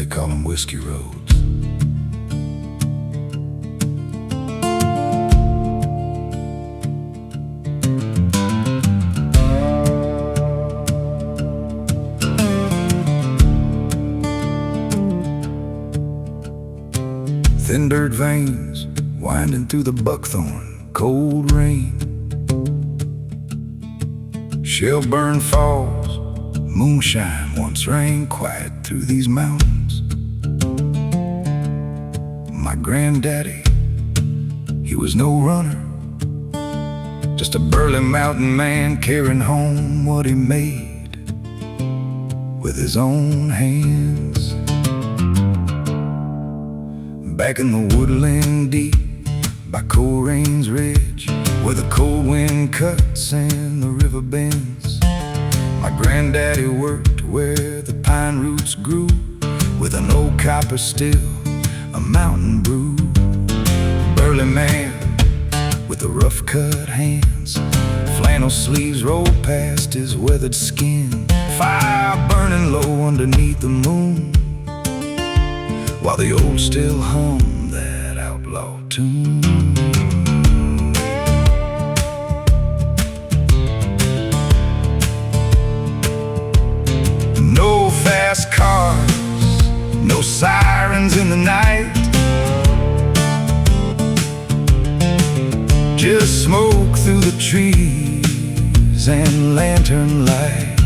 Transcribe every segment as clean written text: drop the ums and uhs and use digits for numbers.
call them whiskey roads. Thin dirt veins winding through the buckthorn, cold rain. Shelburne falls, moonshine once rang quiet through these mountains. My granddaddy, he was no runner, just a burly mountain man carrying home what he made with his own hands. Back in the woodland deep by Colrain's ridge, where the cold wind cuts and the river bends, my granddaddy worked where the pine roots grew, with an old copper still, a mountain brew. Burly man with the rough cut hands, flannel sleeves rolled past his weathered skin, fire burning low underneath the moon, while the old still hum that outlaw tune. No fast cars, no sirens in the night, just smoke through the trees and lantern light.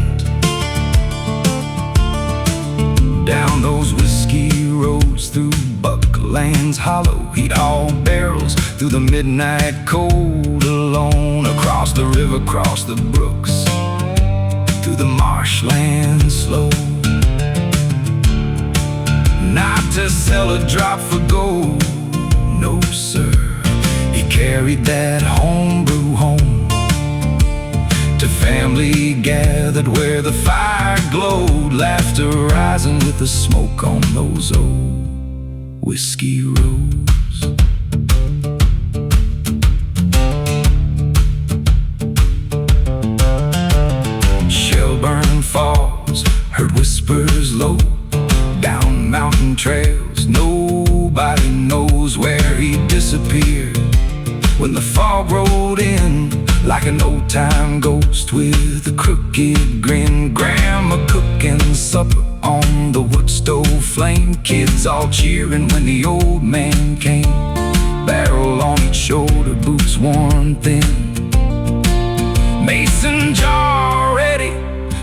Down those whiskey roads through Bucklan's hollow, he'd haul barrels through the midnight cold alone, across the river, across the brooks, through the marshland slow. Not to sell a drop for gold, no sir, he carried that homebrew home to family gathered where the fire glowed, laughter rising with the smoke on those old whiskey roads. Shelburne falls, heard whispers low, down mountain trails, nobody knows where he disappeared when the fog rolled in like an old-time ghost with a crooked grin. Grandma cooking supper on the wood stove flame, kids all cheering when the old man came, barrel on each shoulder, boots worn thin, mason jar ready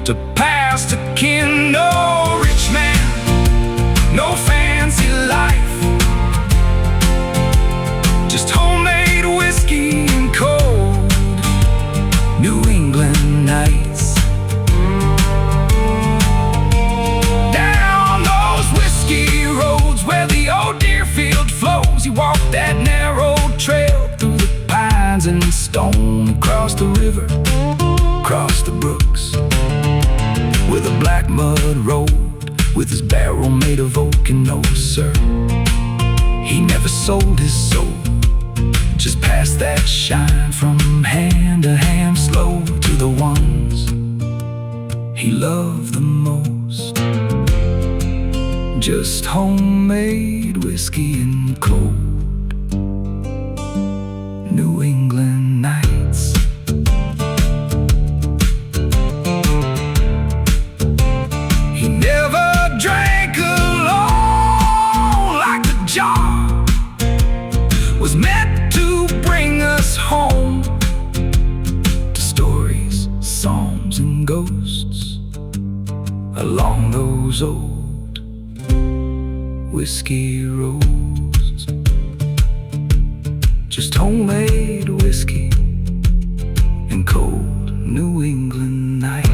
to pass to kin. No rich man, no fancy life, just homemade whiskey and cold New England nights. Down those whiskey roads where the old Deerfield flows, you walk that narrow trail through the pines and stone, across the river, across the brooks, with a black mud road, with his barrel made of oak. And no sir, he never sold his soul, just passed that shine from hand to hand, slow to the ones he loved the most. Just homemade whiskey and cold New England nights. He never drank alone, like the jar was meant to bring us home to stories, psalms, and ghosts along those old whiskey roads. Just homemade whiskey and cold New England nights.